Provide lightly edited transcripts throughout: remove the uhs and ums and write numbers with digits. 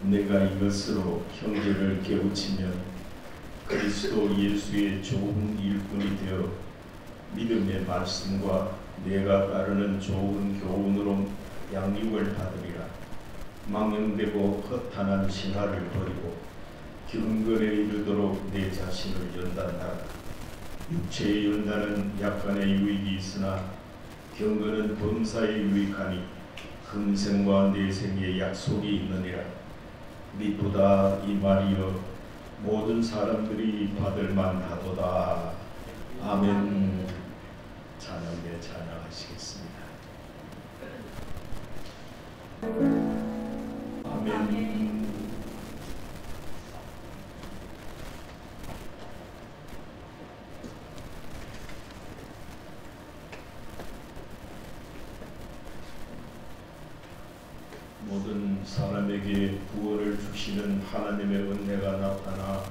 내가 이것으로 형제를 깨우치면 그리스도 예수의 좋은 일꾼이 되어 믿음의 말씀과 내가 따르는 좋은 교훈으로 양육을 받으리라. 망령되고 허탄한 신화를 버리고 경건에 이르도록 내 자신을 연단하라. 육체의 연단은 약간의 유익이 있으나 경건은 범사에 유익하니 금생과 내생의 약속이 있느니라. 미쁘다 이 말이여 모든 사람들이 받을 만하도다. 아멘. 찬양에 찬양하시겠습니다. 아멘. 모든 사람에게 구원을 주시는 하나님의 은혜가 나타나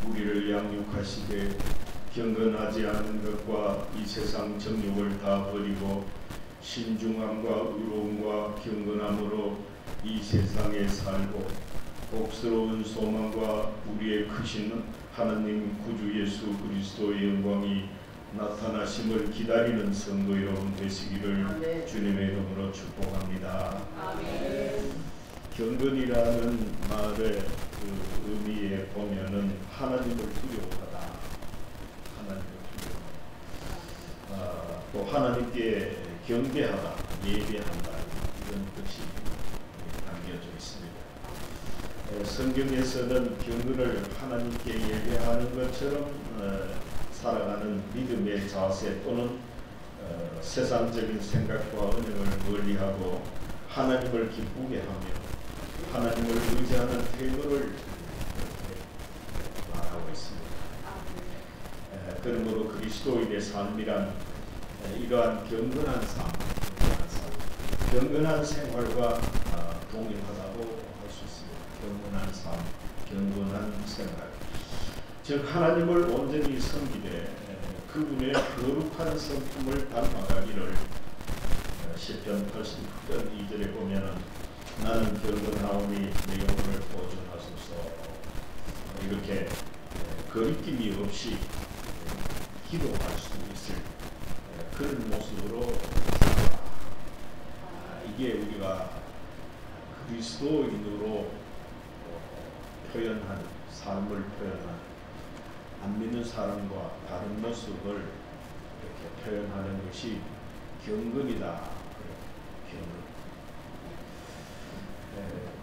우리를 양육하시되 경건하지 않은 것과 이 세상 정욕을 다 버리고 신중함과 의로움과 경건함으로 이 세상에 살고 복스러운 소망과 우리의 크신 하나님 구주 예수 그리스도의 영광이 나타나심을 기다리는 성도 여러분 되시기를 아멘. 주님의 이름으로 축복합니다. 아멘. 경건이라는 말의 그 의미에 보면은 하나님을 두려워하다, 하나님을 두려워하다, 또 하나님께 경배하다, 예배한다 이런 뜻이 담겨져 있습니다. 성경에서는 경건을 하나님께 예배하는 것처럼 살아가는 믿음의 자세 또는 세상적인 생각과 은행을 멀리하고 하나님을 기쁘게 하며 하나님을 의지하는 태도를 말하고 있습니다. 그러므로 그리스도인의 삶이란 이러한 경건한 삶, 경건한 생활과 동일하다고 할 수 있습니다. 경건한 삶, 경건한 생활. 즉 하나님을 온전히 섬기되 그분의 거룩한 성품을 닮아가기를 시편 89편 2절에 보면은 나는 경건하오니 내 영혼을 보존하소서 이렇게 거리낌이 없이 기도할 수 있을 그런 모습으로 이게 우리가 그리스도인으로 표현한 삶을 표현한 안 믿는 사람과 다른 모습을 이렇게 표현하는 것이 경건이다. 경건.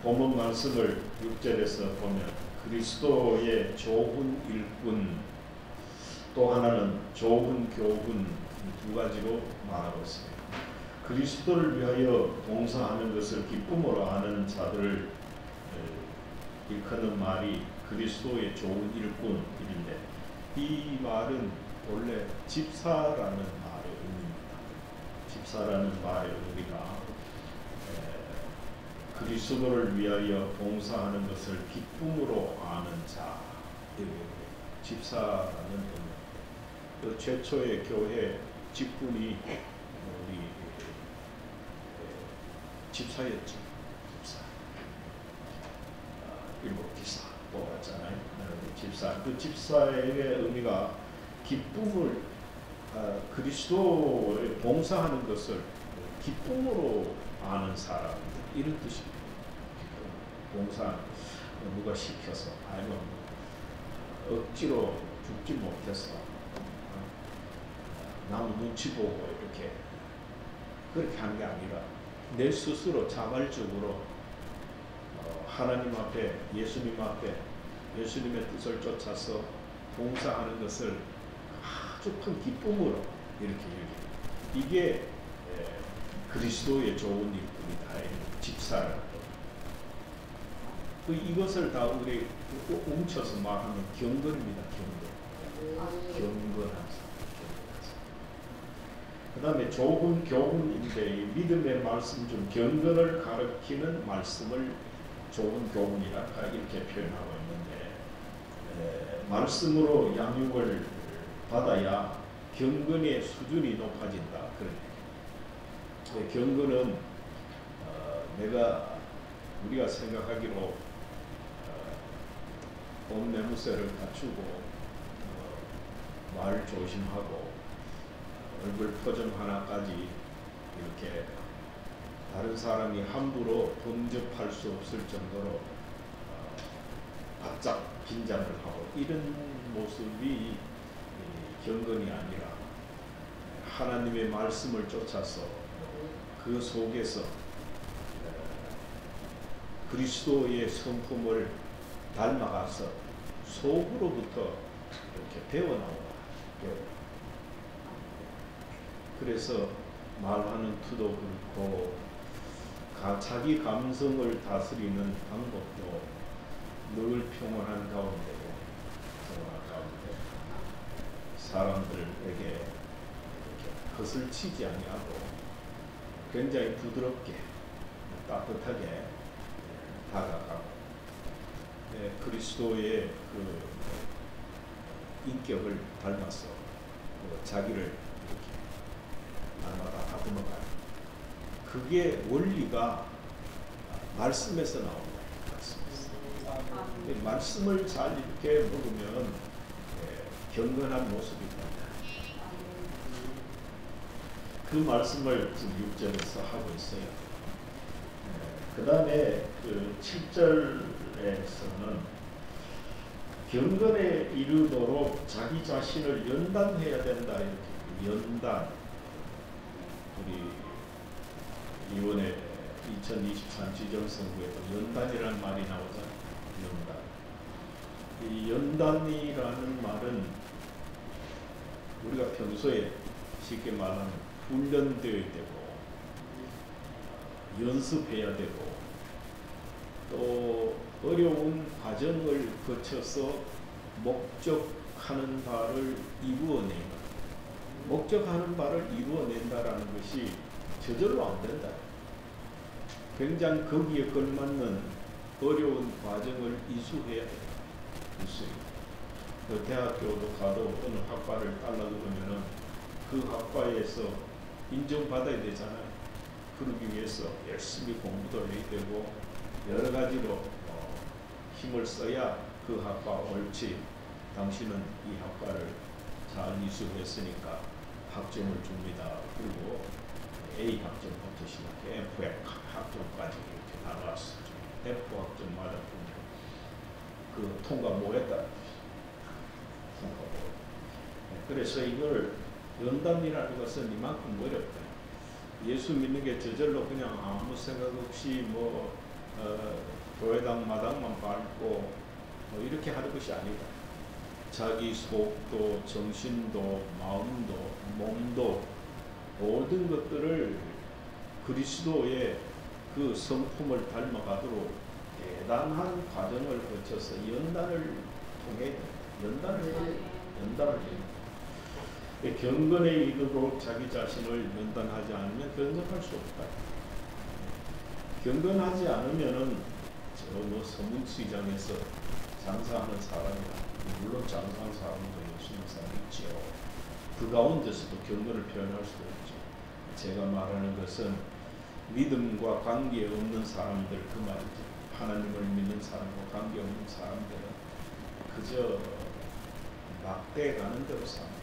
본문 말씀을 6절에서 보면 그리스도의 좋은 일꾼 또 하나는 좋은 교훈 두 가지로 말하고 있습니다. 그리스도를 위하여 봉사하는 것을 기쁨으로 하는 자들을 일컫는 말이 그리스도의 좋은 일꾼인데 이 말은 원래 집사라는 말의 의미입니다. 집사라는 말의 의미가 그리스도를 위하여 봉사하는 것을 기쁨으로 아는 자, 집사라는 의미. 그 최초의 교회 직분이 우리 집사였죠. 집사. 일곱 기사 뽑았잖아요. 집사. 그 집사의 의미가 기쁨을 그리스도에 봉사하는 것을 기쁨으로 아는 사람 이런 뜻입니다. 봉사 누가 시켜서 아니면 억지로 죽지 못해서 나무 눈치 보고 이렇게 그렇게 한 게 아니라 내 스스로 자발적으로 하나님 앞에 예수님 앞에 예수님의 뜻을 쫓아서 봉사하는 것을 아주 큰 기쁨으로 이렇게 얘기해요. 이게 그리스도의 좋은 일꾼이다. 집사라는 것. 이것을 다 우리 뭉쳐서 말하는 경건입니다. 경건한 삶. 그 다음에 좋은 교훈인데 믿음의 말씀 중 경건을 가르치는 말씀을 좋은 교훈이라 이렇게 표현하고 있는데 말씀으로 양육을 받아야 경건의 수준이 높아진다. 경건은 우리가 생각하기로 본 매무새를 갖추고 말 조심하고 얼굴 표정 하나까지 이렇게 다른 사람이 함부로 범접할 수 없을 정도로 바짝 긴장을 하고 이런 모습이 경건이 아니라 하나님의 말씀을 쫓아서 그 속에서 그리스도의 성품을 닮아가서 속으로부터 이렇게 배워나오다. 그래서 말하는 투도 그렇고 자기 감성을 다스리는 방법도 늘 평온한 가운데고 평온한 가운데 사람들에게 이렇게 거슬치지 아니하고 굉장히 부드럽게 따뜻하게 다가가고 그리스도의 그 인격을 닮아서 자기를 이렇게 날마다 다듬어가요. 그게 원리가 말씀에서 나옵니다. 말씀을 잘 이렇게 먹으면 경건한 모습입니다. 그 말씀을 지금 6절에서 하고 있어요. 그 다음에 그 7절에서는 경건에 이르도록 자기 자신을 연단해야 된다. 이렇게 연단. 우리 이번에 2023 지정선거에도 연단이라는 말이 나오잖아요. 연단. 이 연단이라는 말은 우리가 평소에 쉽게 말하면 훈련되어야 되고 연습해야 되고 또 어려운 과정을 거쳐서 목적하는 바를 이루어내는 목적하는 바를 이루어낸다라는 것이 저절로 안 된다. 굉장히 거기에 걸맞는 어려운 과정을 이수해야 돼요. 그 대학교도 가도 어느 학과를 따려고 그러면은 그 학과에서 인정받아야 되잖아요. 그러기 위해서 열심히 공부도 해야 되고 여러 가지로 힘을 써야 그 학과 옳지. 당신은 이 학과를 잘 이수했으니까 학점을 줍니다. 그리고 A 학점부터 시작해 F 학점까지 이렇게 나갔어. F 학점 맞았군요. 그 통과 못했다. 통과 못. 그래서 이걸 연단이라는 것은 이만큼 어렵다. 예수 믿는 게 저절로 그냥 아무 생각 없이 교회당 마당만 밟고 이렇게 하는 것이 아니다. 자기 속도, 정신도, 마음도, 몸도 모든 것들을 그리스도의 그 성품을 닮아가도록 대단한 과정을 거쳐서 연단을 통해 연단을 해요. 경건에 이르도록 자기 자신을 연단하지 않으면 경건할 수 없다. 경건하지 않으면은 서문시장에서 장사하는 사람이라 물론 장사하는 사람도 예수 믿는 사람이 있죠. 그 가운데서도 경건을 표현할 수도 있죠. 제가 말하는 것은 믿음과 관계없는 사람들 그 말이죠. 하나님을 믿는 사람과 관계없는 사람들은 그저 막대 가는 대로 삽니다.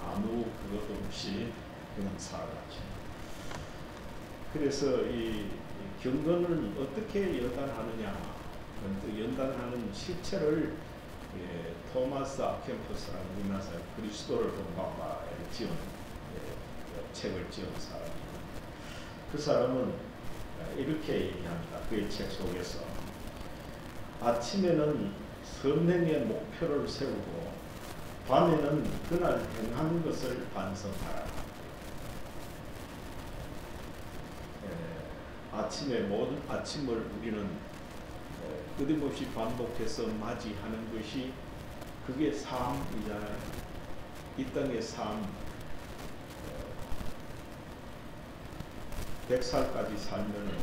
아무 그것도 없이 그냥 살아가죠. 그래서 이 경건을 어떻게 연단하느냐, 연단하는 실체를 토마스 아켄푸스라는 우리나라 사람 그리스도를 본받아 지은 책을 지은 사람입니다. 그 사람은 이렇게 얘기합니다. 그의 책 속에서 아침에는 선행의 목표를 세우고 밤에는 그날 행한 것을 반성하라. 아침에 모든 아침을 우리는 끊임없이 반복해서 맞이하는 것이 그게 삶이잖아요. 이 땅의 삶. 100살까지 살면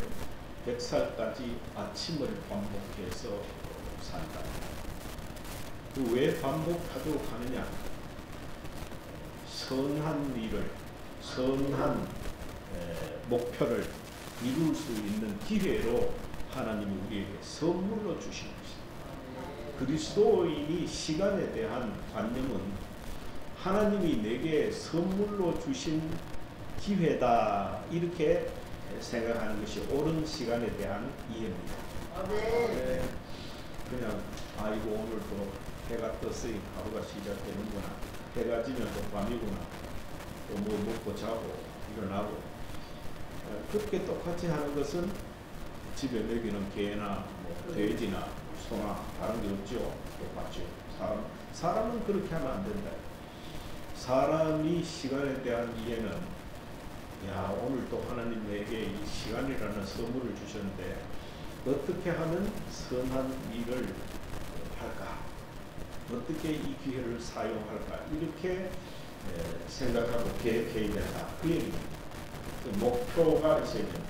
100살까지 아침을 반복해서 산다. 그 왜 반복하도록 하느냐? 선한 일을, 선한 목표를 이룰 수 있는 기회로 하나님이 우리에게 선물로 주신 것입니다. 그리스도인이 시간에 대한 관념은 하나님이 내게 선물로 주신 기회다, 이렇게 생각하는 것이 옳은 시간에 대한 이해입니다. 네. 그냥 아이고 오늘도 해가 떴으니 하루가 시작되는구나, 해가 지면 또 밤이구나, 또 뭐 먹고 자고 일어나고, 그렇게 똑같이 하는 것은 집에 먹이는 개나 뭐 돼지나 소나 다른 게 없죠. 똑같죠. 사람은 그렇게 하면 안 된다. 사람이 시간에 대한 이해는, 야, 오늘 또 하나님 내게 이 시간이라는 선물을 주셨는데 어떻게 하면 선한 일을 할까, 어떻게 이 기회를 사용할까, 이렇게 생각하고 계획해야 된다, 그 얘기입니다. 그 목표가 있어야 됩니다.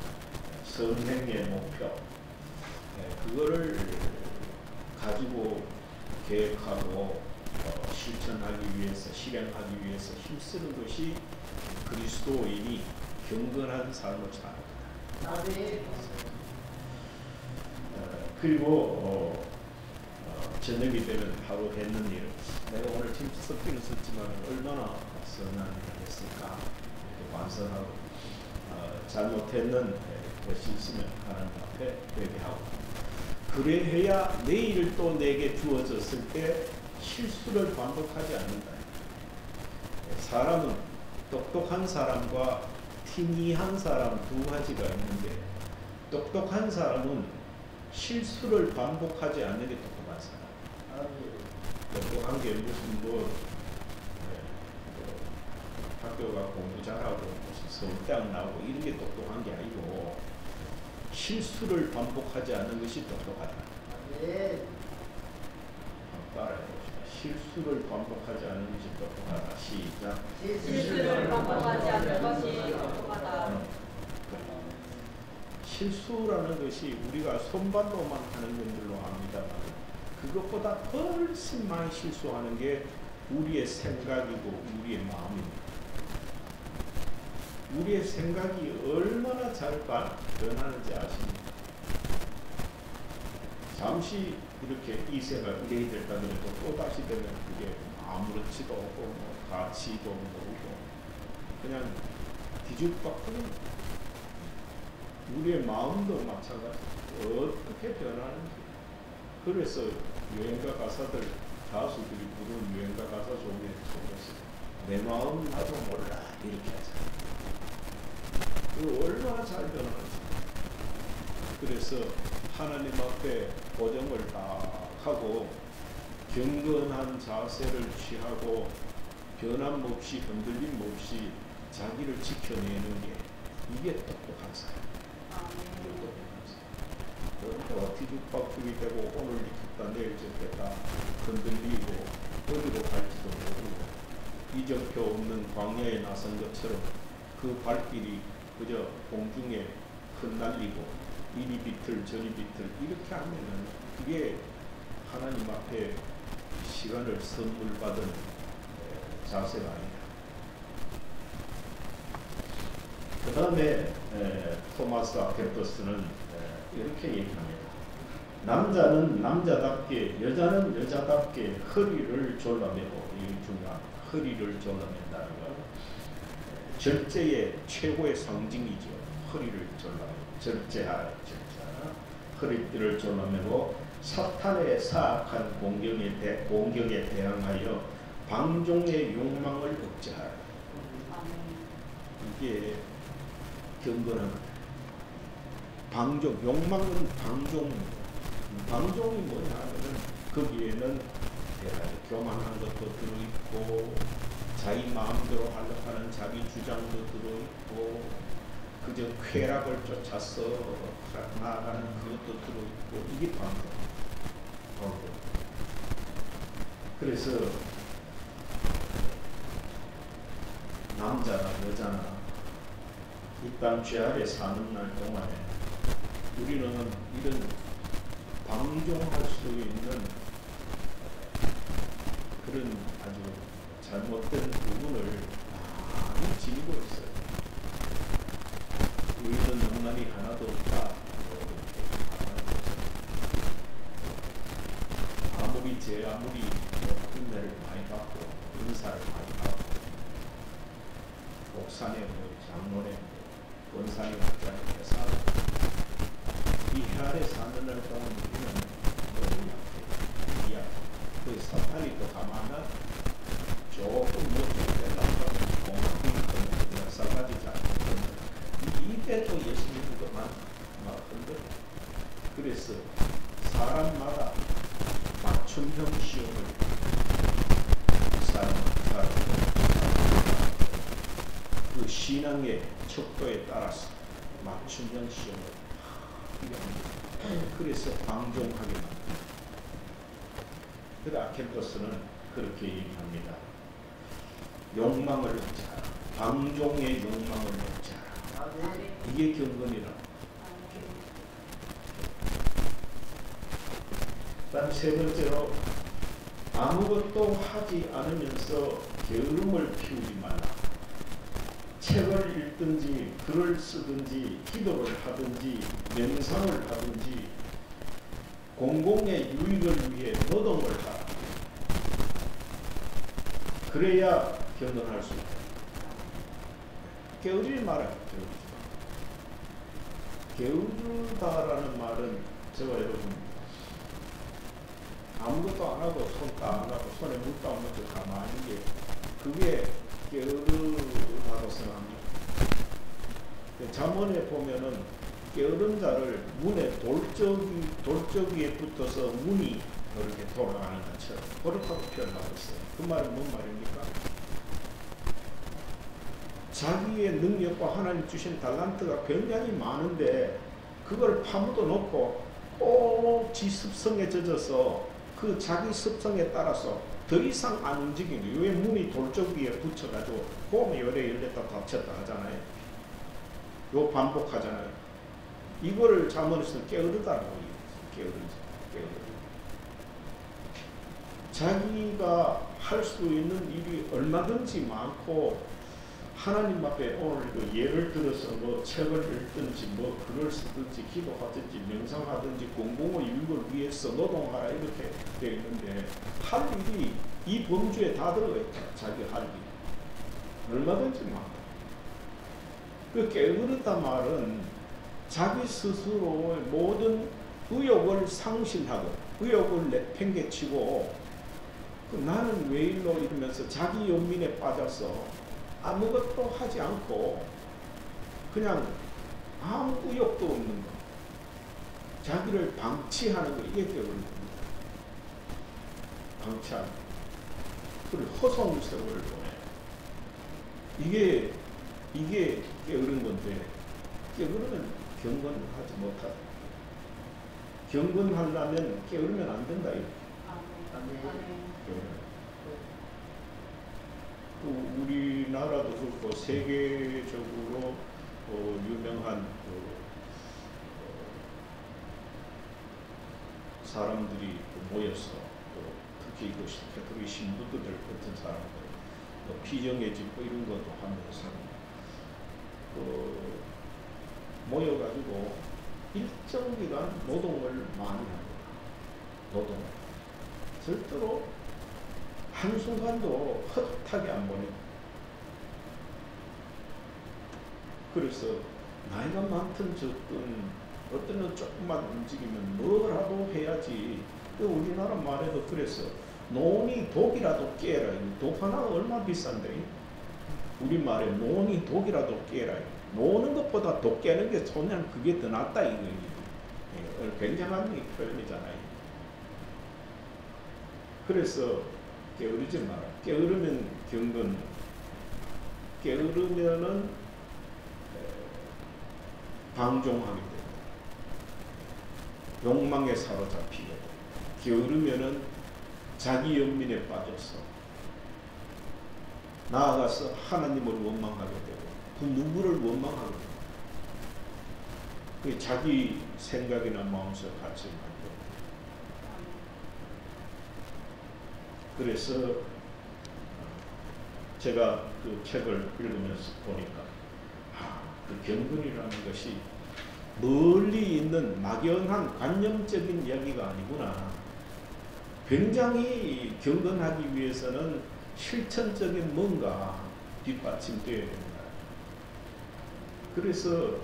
선행의 목표, 그거를 가지고 계획하고 실천하기 위해서, 실행하기 위해서 힘쓰는 것이 그리스도인이 경건한 삶을 사는 것이다. 그리고 저녁이 되면 바로 했는 일, 내가 오늘 팀 섞기는 썼지만 얼마나 선한 일을 했을까, 이렇게 반성하고, 잘못했는 것이 있으면 하나님 앞에 회개하고, 그래야 내일 또 내게 주어졌을 때 실수를 반복하지 않는다. 사람은 똑똑한 사람과 티니한 사람 두 가지가 있는데, 똑똑한 사람은 실수를 반복하지 않는 게 똑똑한 사람. 똑똑한 게 무슨 학교 가 공부 잘하고 무슨 서울대학 나오고 이런 게 똑똑한 게 아니고, 실수를 반복하지 않는 것이 똑똑하다. 따라해봅시다. 실수를 반복하지 않는 것이 똑똑하다. 시작. 실수를 반복하지 않는 것이 똑똑하다. 실수라는 것이 우리가 손발로만 하는 것들로 압니다만, 그것보다 훨씬 많이 실수하는 게 우리의 생각이고 우리의 마음입니다. 우리의 생각이 얼마나 잘 변하는지 아십니까? 잠시 이렇게 이 생각 이래야 될까 그래도 또 다시 되면 그게 아무렇지도 않고 뭐 가치도 모르고 그냥 뒤죽박죽. 우리의 마음도 마찬가지. 어떻게 변하는지. 그래서 유행가 가사들, 가수들이 부르는 유행가 가사 속에 내 마음 나도 몰라 이렇게 하잖아요. 그 얼마나 잘 변하는지. 그래서 하나님 앞에 고정을 딱 하고 경건한 자세를 취하고 변함 없이 흔들림 없이 자기를 지켜내는 게, 이게 똑똑한 사람. 그러니까 뒤죽박죽이 되고 오늘 이렇다 내일 저렇다 흔들리고 어디로 갈지도 모르고 이정표 없는 광야에 나선 것처럼 그 발길이 그저 공중에 흩날리고 이리 비틀 저리 비틀 이렇게 하면은 그게 하나님 앞에 시간을 선물 받은 자세가 아니다. 그 다음에 토마스 아케토스는 이렇게 얘기합니다. 남자는 남자답게, 여자는 여자답게 허리를 졸라매고, 이게 중요합니다. 허리를 졸라맨다는 건 절제의 최고의 상징이죠. 허리를 졸라매고, 절제하라, 허리를 졸라매고 사탄의 사악한 공격에 대항하여 방종의 욕망을 억제하라. 이게 경건한 것. 방종, 욕망은 방종이 뭐냐 하면은 거기에는 교만한 것도 들어있고 자기 마음대로 하려고 하는 자기 주장도 들어있고 그저 쾌락을 쫓아서 나아가는 그것도 들어있고, 이게 방종. 그래서 남자나 여자나 이 땅 죄 아래 사는 날 동안에 우리는 이런 방종할 수 있는 그런 아주 잘못된 부분을 많이 지니고 있어요. 우리는 영란이 하나도 없다. 아무리 아무리 은혜를 많이 받고 은사를 많이 받고 옥산에 장로에 원산에 목자에 살고 이 해아래 사는 날 동안 우리는 너무 약해. 그 사탄이 또 가만한 조금 못되려고 공학이 큰 역사까지 잡고 입에도 예수님도 막 흔들어. 그래서 사람마다 맞춤형 시험을 그 신앙의 척도에 따라서 맞춤형 시험을 그래서 방종하게 만듭니다. 그래서 아켄토스는 그렇게 얘기합니다. 욕망을 놓자라. 방종의 욕망을 놓자라. 이게 경건이라. 다음 세 번째로 아무것도 하지 않으면서 게으름을 피우지 말라. 책을 읽든지 글을 쓰든지 기도를 하든지 명상을 하든지 공공의 유익을 위해 노동을 하라. 그래야 경건할 수 있다. 게으르지 마라. 게으르다라는 말은 제가 여러분 아무것도 안 하고 손도 안 하고 손에 물도 안 묻고 가만히 있는 게 그게 게으르다고 생각합니다. 잠언에 보면은 게으른 자를 문에 돌적이에 붙어서 문이 이렇게 돌아가는 것처럼 그렇다고 표현하고 있어요. 그 말은 뭔 말입니까? 자기의 능력과 하나님 주신 달란트가 굉장히 많은데 그걸 파묻어 놓고 꼭 지 습성에 젖어서 그 자기 습성에 따라서 더 이상 안 움직이는 거예요. 왜 문이 돌적 위에 붙여가지고 봄에 열에 열렸다 닫혔다 하잖아요. 요 반복하잖아요. 이거를 잠언에서 게으르다라고 얘기해요. 자기가 할 수 있는 일이 얼마든지 많고 하나님 앞에 오늘도 예를 들어서 뭐 책을 읽든지 뭐 글을 쓰든지 기도하든지 명상하든지 공공의 유익을 위해서 노동하라 이렇게 되어 있는데 할 일이 이 범주에 다 들어가요. 자기 할 일이 얼마든지 많다. 그 게으르다 말은 자기 스스로의 모든 의욕을 상실하고 의욕을 내팽개치고 나는 왜 일로 이러면서 자기 연민에 빠져서 아무것도 하지 않고 그냥 아무 의욕도 없는 거. 자기를 방치하는 거. 이게 게으른 겁니다. 방치하는 거. 그리고 허송세월을 보내요. 이게 게으른 건데 게으르면 경건하지 못하다. 경건하려면 게으르면 안 된다. 우리나라도 그렇고 세계적으로 유명한 사람들이 모여서 특히 캐톨릭 신부들 같은 사람들 피정의 집회 이런 것도 하면서 모여가지고 일정 기간 노동을 많이 합니다. 노동. 절대로 한순간도 헛하게 안 보내요. 그래서 나이가 많든 적든 어떤 건 조금만 움직이면 뭐라도 해야지. 우리나라 말에도 그래서 논이 독이라도 깨라. 독 하나가 얼마나 비싼데? 우리말에 논이 독이라도 깨라. 노는 것보다 독 깨는 게 그냥 그게 더 낫다 이거예요. 굉장한 표현이잖아요. 그래서 게으르지 마라. 게으르면 경건. 게으르면은 방종하게 됩니다. 욕망에 사로잡히게 됩니다. 게으르면은 자기 연민에 빠져서 나아가서 하나님을 원망하게 되고 그 누구를 원망하게 됩니다. 그 자기 생각이나 마음속 같이 만들고. 그래서 제가 그 책을 읽으면서 보니까 그 경건이라는 것이 멀리 있는 막연한 관념적인 이야기가 아니구나. 굉장히 경건하기 위해서는 실천적인 뭔가 뒷받침되어야 된다. 그래서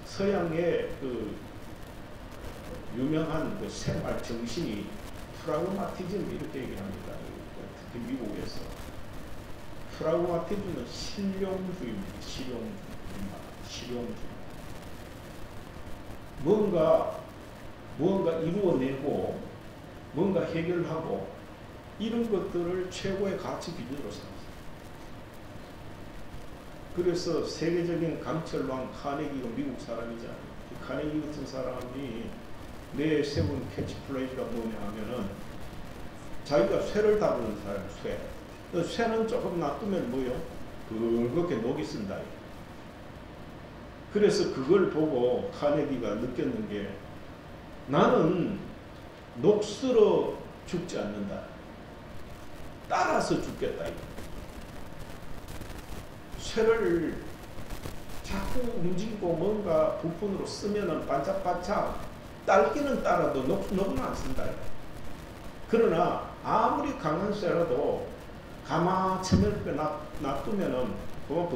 서양의 그 유명한 그 생활 정신이 프라그마티즘 이렇게 얘기합니다. 특히 미국에서 프라그마티즘은 실용주의입니다. 실용주의. 무언가 이루어내고 뭔가 해결하고 이런 것들을 최고의 가치 기준으로 삼았어요. 그래서 세계적인 강철왕 카네기가 미국 사람이잖아요. 카네기 같은 사람이 내세운 캐치플레이즈가 뭐냐 하면은 자기가 쇠를 다루는 사람, 쇠. 쇠는 조금 놔두면 뭐요? 그렇게 녹이 쓴다. 그래서 그걸 보고 카네기가 느꼈는 게 나는 녹슬어 죽지 않는다. 따라서 죽겠다. 쇠를 자꾸 움직이고 뭔가 부품으로 쓰면은 반짝반짝 딸기는 따라도 녹은 안 쓴다. 그러나 아무리 강한 쇠라도 가만 천연에 놔두면은 그만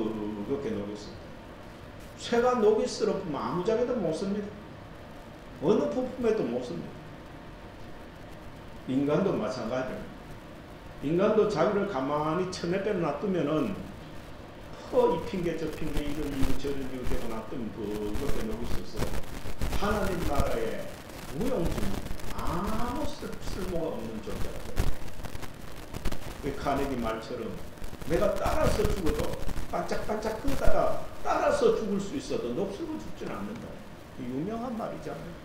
그렇게 녹였습니다. 쇠가 녹이 쓰러지면 아무짝에도 못 씁니다. 어느 부품에도 못 씁니다. 인간도 마찬가지입니다. 인간도 자기를 가만히 천연에 놔두면은 이 핑계 저 핑계 이거 저런 이거 되고 놔두면 그것에 녹이 있어서 하나님 나라의 무용지물 아무 쓸모가 없는 존재라고. 카네기 말처럼 내가 따라서 죽어도 반짝반짝 끄다가 따라서 죽을 수 있어도 녹슬고 죽지는 않는다. 유명한 말이잖아요.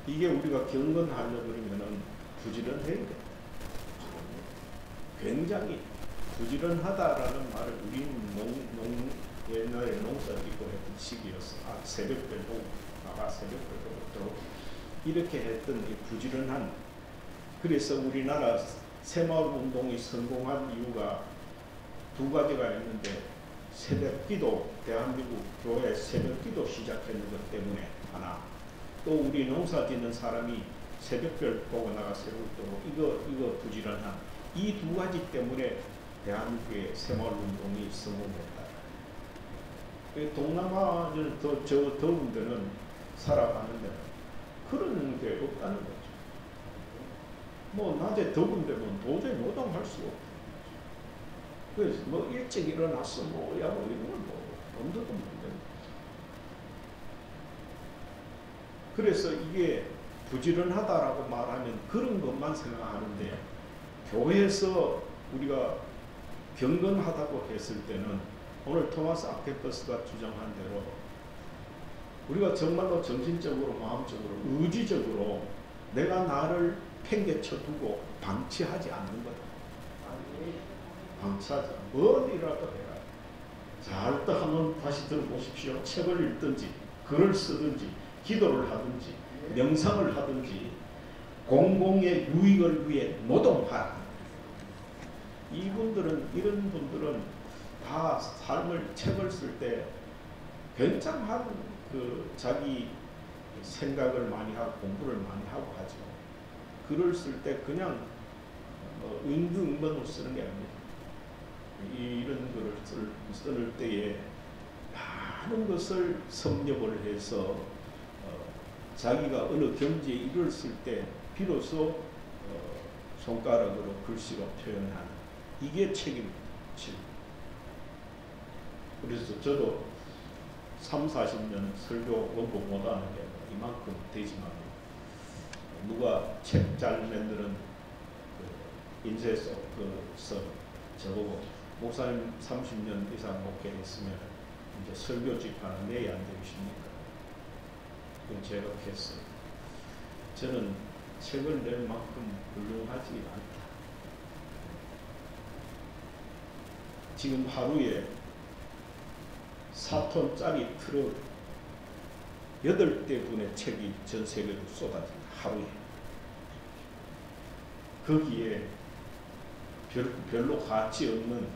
이게 우리가 경건하려 그러면은 부지런해야 돼. 굉장히 부지런하다라는 말을 우리는 옛날에 농사 짓고 했던 시기였어. 새벽별 보고 나가 새벽별 보고 이렇게 했던 이 부지런한. 그래서 우리나라 새마을운동이 성공한 이유가 두 가지가 있는데 새벽기도, 대한민국 교회 새벽기도 시작했는 것 때문에 하나, 또 우리 농사 짓는 사람이 새벽별 보고 나가 새벽기도 이거 부지런한 이 두 가지 때문에 대한민국의 새마을운동이 성공했다. 동남아는 저 더운 데는 살아가는데 그런 게 없다는 거죠. 뭐 낮에 더운 데는 도저히 노동할 수 없다. 그래서 뭐 일찍 일어났어 뭐야 뭐 이런 건 뭐 엄두도 못 냅니다. 그래서 이게 부지런하다라고 말하면 그런 것만 생각하는데 교회에서 우리가 경건하다고 했을 때는 오늘 토마스 아퀴나스가 주장한 대로 우리가 정말로 정신적으로 마음적으로 의지적으로 내가 나를 팽개쳐 두고 방치하지 않는 거다. 방치하자. 어디라도 해라. 잘 또 한번 다시 들어보십시오. 책을 읽든지 글을 쓰든지 기도를 하든지 명상을 하든지 공공의 유익을 위해 노동하라. 이런 분들은 다 삶을 책을 쓸 때 굉장한 그 자기 생각을 많이 하고 공부를 많이 하고 하죠. 글을 쓸 때 그냥 응급응변으로 쓰는 게 아닙니다. 이런 글을 쓸 때에 많은 것을 섭렵을 해서 자기가 어느 경지에 이르렀을 때 비로소 손가락으로 글씨로 표현하는 이게 책입니다. 그래서 저도 30-40년 설교 원고 못하는 게 이만큼 되지만 누가 책 잘 만드는 인쇄 속서 저보고 목사님 30년 이상 목회했으면 이제 설교집하는 내야 안 되십니까? 그럼 제가 했어요. 저는 책을 낼 만큼 훌륭하지 않다. 지금 하루에 4톤짜리 트럭 8대분의 책이 전 세계로 쏟아집니다. 하루에. 거기에 별로 가치 없는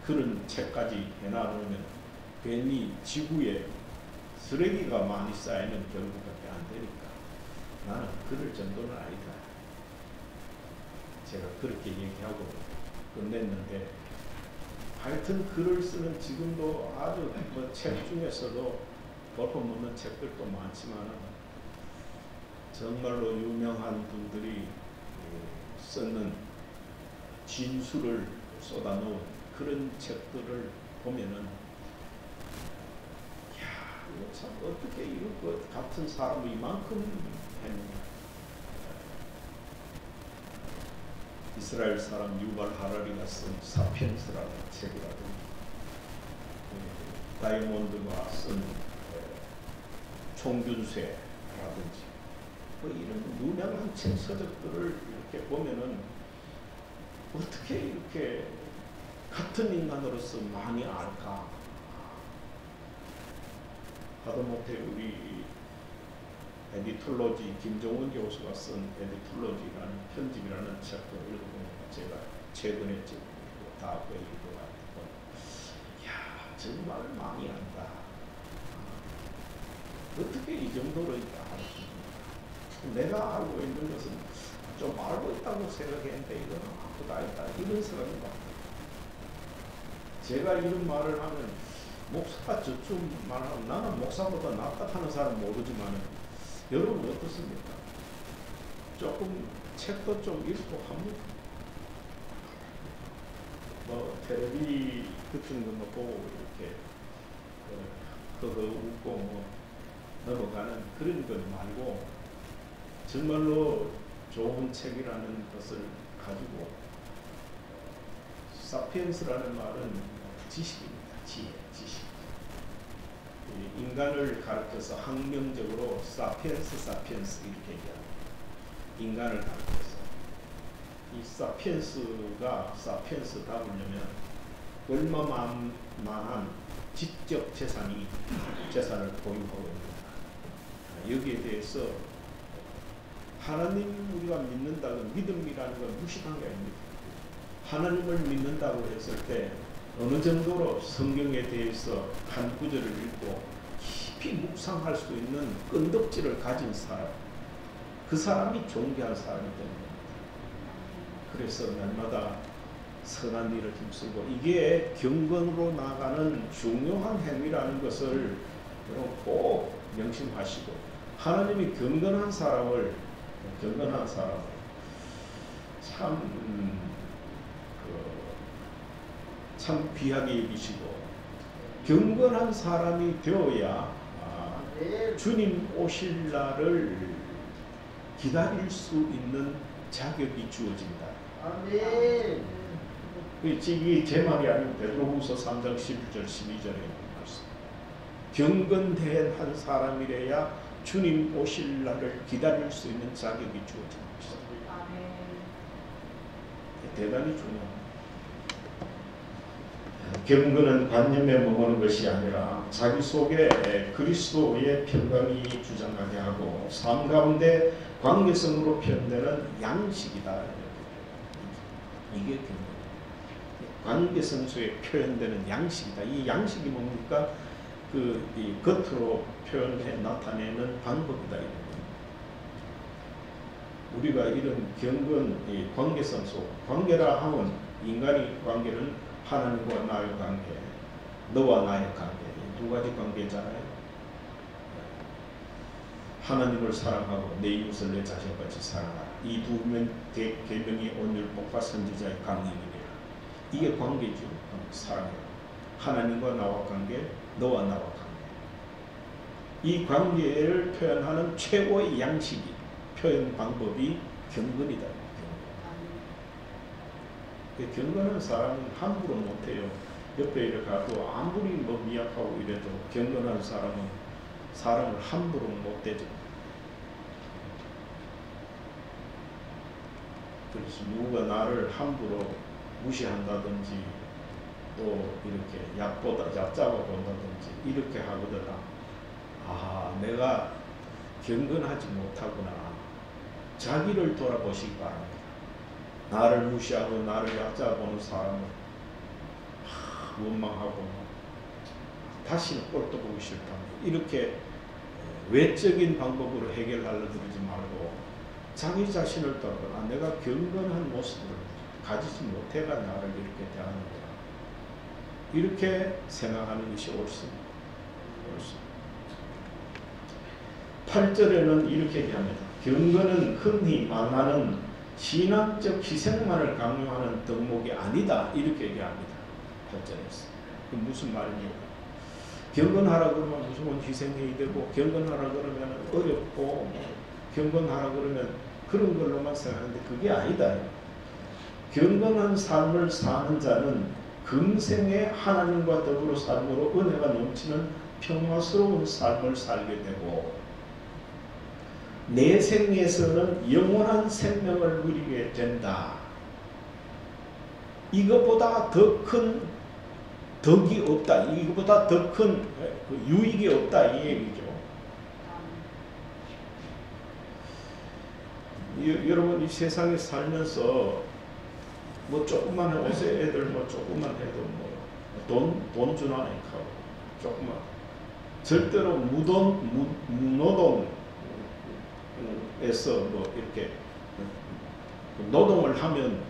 그런 책까지 해놔놓으면 괜히 지구에 쓰레기가 많이 쌓이는 결과밖에 안 되니까 나는 그럴 정도는 아니다. 제가 그렇게 얘기하고 끝냈는데, 하여튼 글을 쓰는 지금도 아주 뭐 책 중에서도 볼품없는 책들도 많지만 정말로 유명한 분들이 쓰는 진술을 쏟아놓은 그런 책들을 보면은, 야, 이거 참 어떻게 이거 같은 사람이 이만큼 했느냐. 이스라엘 사람 유발 하라리가 쓴 사피엔스라는 책이라든지, 다이몬드가 쓴 총균쇠라든지, 뭐 이런 유명한 책 서적들을 이렇게 보면은 어떻게 이렇게 같은 인간으로서 많이 알까? 하다못해 우리 에디톨로지, 김종원 교수가 쓴 에디톨로지라는 편집이라는 책도 읽어보니까 제가 최근에 지금 다 읽고 왔고, 야, 정말 많이 안다. 어떻게 이 정도로 알았습니까? 내가 알고 있는 것은 좀 알고 있다고 생각했는데 이건 아무것도 아니다. 이런 사람이 많다. 제가 이런 말을 하면 목사가 저쯤 말하면 나는 목사보다 낫다 하는 사람 모르지만, 여러분 어떻습니까? 조금 책도 좀 읽고 합니다. 뭐 텔레비 같은 거 보고 이렇게 웃고 뭐 넘어가는 그런 것 말고, 정말로 좋은 책이라는 것을 가지고, 사피엔스라는 말은 지식입니다. 지식. 인간을 가르쳐서 학명적으로 사피엔스 이렇게 얘기합니다. 인간을 가르쳐서 이 사피엔스가 사피엔스다우려면 얼마만한 지적 재산을 보유하고 있는가. 여기에 대해서 하나님 우리가 믿는다는 믿음이라는 건 무식한 게 아닙니다. 하나님을 믿는다고 했을 때 어느 정도로 성경에 대해서 한 구절을 읽고 깊이 묵상할 수 있는 끈덕지를 가진 사람, 그 사람이 존귀한 사람이 됩니다. 그래서 날마다 선한 일을 힘쓰고, 이게 경건으로 나가는 중요한 행위라는 것을 여러분 꼭 명심하시고, 하나님이 경건한 사람을 참 귀하게 여기시고, 경건한 사람이 되어야 주님 오실 날을 기다릴 수 있는 자격이 주어진다. 아멘. 이게 제 말이 아니고 베드로후서 3장 11절 12절에 말씀. 경건된 한 사람이래야 주님 오실 날을 기다릴 수 있는 자격이 주어진 것이다. 대단히 중요합니다. 경건은 관념에 머무는 것이 아니라 자기 속에 그리스도의 평강이 주장하게 하고 삶 가운데 관계성으로 표현되는 양식이다. 이게 경건. 관계성 속에 표현되는 양식이다. 이 양식이 뭡니까? 이 겉으로 표현해 나타내는 방법이다. 우리가 이런 경건, 이 관계성 속, 관계라 하면 인간의 관계는 하나님과 나의 관계, 너와 나의 관계, 이 두 가지 관계잖아요. 하나님을 사랑하고 내 이웃을 내 자신같이 사랑하라. 이 두 계명이 온율법과 선지자의 강림이니라. 이게 관계죠. 사랑해라. 하나님과 나와 관계, 너와 나와 관계. 이 관계를 표현하는 최고의 양식이, 표현 방법이 경건이다. 경건한 사람은 함부로 못해요. 옆에 이렇게 가도 아무리 뭐 미약하고 이래도 경건한 사람은 사람을 함부로 못대죠. 그래서 누가 나를 함부로 무시한다든지 또 이렇게 얕잡아 본다든지 이렇게 하거나, 아, 내가 경건하지 못하구나. 자기를 돌아보시기 바랍니다. 나를 무시하고 나를 얕잡아보는 사람은 원망하고 다시는 꼴도 보기 싫다. 이렇게 외적인 방법으로 해결하려 들지 말고 자기 자신을 떠나 내가 경건한 모습을 가지지 못해가 나를 이렇게 대하는구나. 이렇게 생각하는 것이 옳습니다. 8절에는 이렇게 얘기합니다. 경건은 흔히 말하는 신앙적 희생만을 강요하는 덕목이 아니다. 이렇게 얘기합니다. 8절에서. 무슨 말입니까? 경건하라 그러면 무조건 희생해야 되고, 경건하라 그러면 어렵고, 경건하라 그러면 그런 걸로만 생각하는데 그게 아니다. 경건한 삶을 사는 자는 금생에 하나님과 더불어 삶으로 은혜가 넘치는 평화스러운 삶을 살게 되고, 내 생에서는 영원한 생명을 누리게 된다. 이것보다 더 큰 덕이 없다. 이것보다 더 큰 유익이 없다. 이 얘기죠. 여러분 이 세상에 살면서 뭐 조금만 요새 애들 뭐 조금만 해도 뭐 돈 주나 하고 조금만 절대로 무노동에서 뭐 이렇게 노동을 하면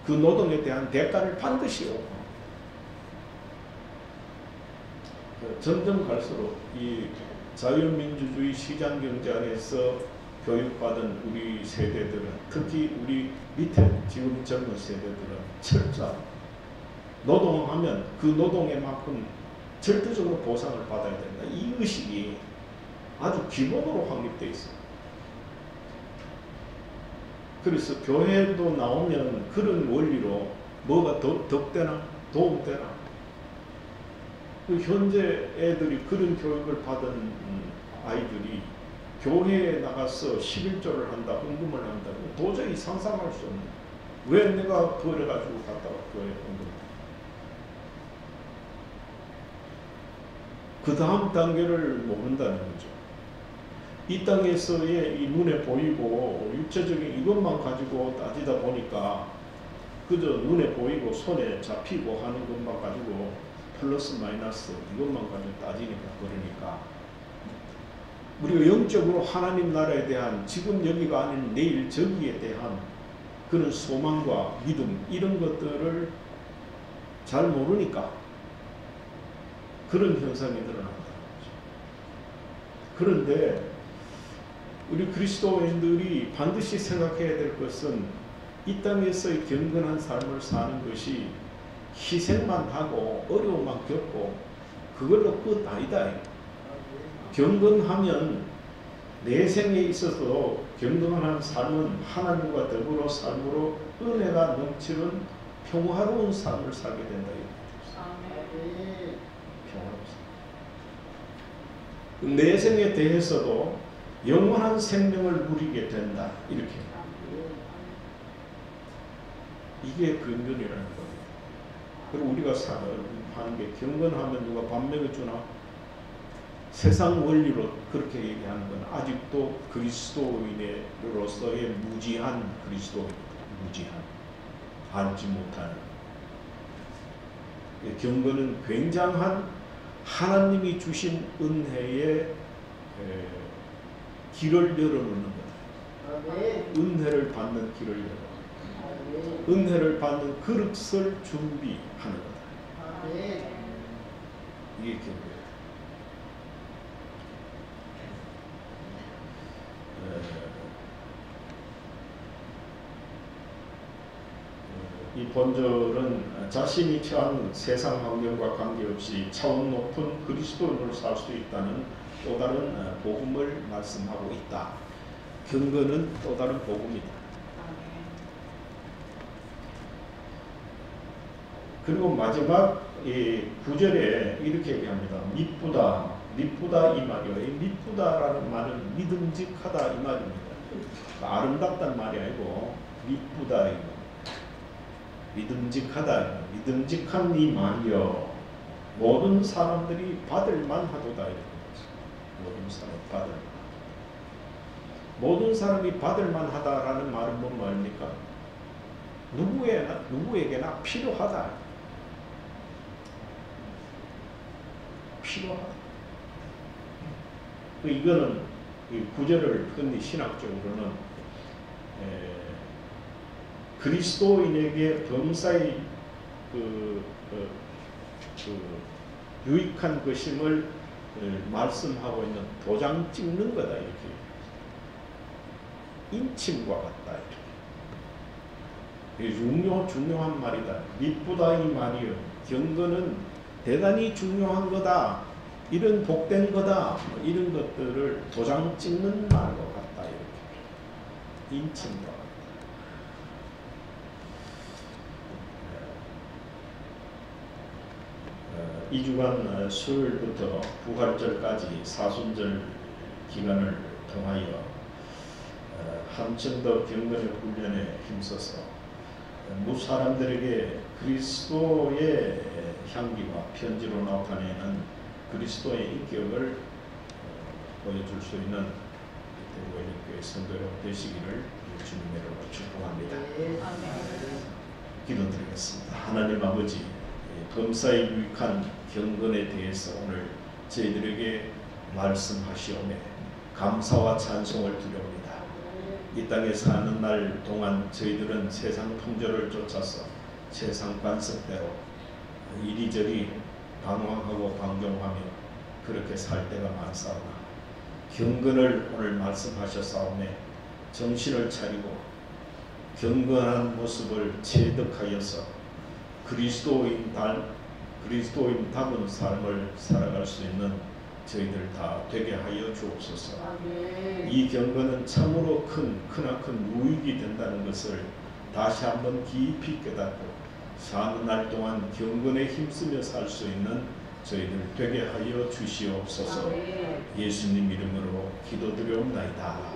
그 노동에 대한 대가를 반드시 오고, 점점 갈수록 이 자유민주주의 시장경제 안에서 교육받은 우리 세대들은, 특히 우리 밑에 지금 젊은 세대들은 철저하게 노동하면 그 노동에만큼 절대적으로 보상을 받아야 된다. 이 의식이 아주 기본으로 확립되어 있어요. 그래서 교회도 나오면 그런 원리로 뭐가 덕되나 도움되나, 그 현재 애들이 그런 교육을 받은 아이들이 교회에 나가서 11조를 한다, 헌금을 한다, 도저히 상상할 수 없는. 왜 내가 버려가지고 갔다가 교회에 헌금을. 그 다음 단계를 모른다는 거죠. 이 땅에서의 이 눈에 보이고 육체적인 이것만 가지고 따지다 보니까 그저 눈에 보이고 손에 잡히고 하는 것만 가지고 플러스 마이너스 이것만 가지고 따지니까, 그러니까 우리가 영적으로 하나님 나라에 대한 지금 여기가 아닌 내일 저기에 대한 그런 소망과 믿음, 이런 것들을 잘 모르니까 그런 현상이 드러난다는 거죠. 그런데 우리 그리스도인들이 반드시 생각해야 될 것은 이 땅에서의 경건한 삶을 사는 것이 희생만 하고 어려움만 겪고 그걸로 끝 아니다. 경건하면 내 생에 있어서 경건한 삶은 하나님과 더불어 삶으로 은혜가 넘치는 평화로운 삶을 살게 된다. 평화로운 삶. 내 생에 대해서도 영원한 생명을 누리게 된다. 이렇게. 이게 근본이라는 겁니다. 그리고 우리가 하는 게 경건하면 누가 밥 먹여주나? 세상 원리로 그렇게 얘기하는 건 아직도 그리스도인으로서의 무지한 그리스도인입니다. 무지한. 알지 못하는. 경건은 굉장한 하나님이 주신 은혜의 길을 열어놓는 거다. 은혜를 받는 길을 열어. 은혜를 받는 그릇을 준비하는 거다. 이게 경건이다. 이 본절은 자신이 처한 세상 환경과 관계없이 차원 높은 그리스도인으로 살 수 있다는 또 다른 복음을 말씀하고 있다. 경건은 또 다른 복음이다. 그리고 마지막 9절에 이렇게 얘기합니다. 미쁘다. 미쁘다 이 말이요. 이 미쁘다라는 말은 믿음직하다 이 말입니다. 아름답다는 말이 아니고 미쁘다 이거. 믿음직하다. 믿음직한 이 말이요. 모든 사람들이 받을만 하도다 이렇게. 모든 사람 받을만. 모든 사람이 받을만 하다라는 말은 뭔 말입니까? 누구에게나 필요하다. 필요하다. 이거는 이 구절을 흔히 신학적으로는 그리스도인에게 범사의 유익한 것임을 말씀하고 있는 도장 찍는 거다, 이렇게. 인침과 같다, 이렇게. 중요한 말이다. 미쁘다 이 말이요. 경건은 대단히 중요한 거다. 이런 복된 거다. 이런 것들을 도장 찍는 말과 같다, 이렇게. 인침과 같다. 이 주간 수요일부터 부활절까지 사순절 기간을 통하여 한층 더 경건의 훈련에 힘써서 무사람들에게 그리스도의 향기와 편지로 나타내는 그리스도의 인격을 보여줄 수 있는 대구회력교회 성도로 되시기를 주님의 이름으로 축복합니다. 기도드리겠습니다. 하나님 아버지, 범사에 유익한 경건에 대해서 오늘 저희들에게 말씀하시오매 감사와 찬송을 드립니다. 이 땅에 사는 날 동안 저희들은 세상 풍조를 쫓아서 세상 관습대로 이리저리 방황하고 방종하며 그렇게 살 때가 많사오나 경건을 오늘 말씀하셨사오매 정신을 차리고 경건한 모습을 체득하여서 그리스도인답은 삶을 살아갈 수 있는 저희들 다 되게 하여 주옵소서. 이 경건은 참으로 크나큰 유익이 된다는 것을 다시 한번 깊이 깨닫고 사는 날 동안 경건에 힘쓰며 살 수 있는 저희들 되게 하여 주시옵소서. 예수님 이름으로 기도드려옵나이다.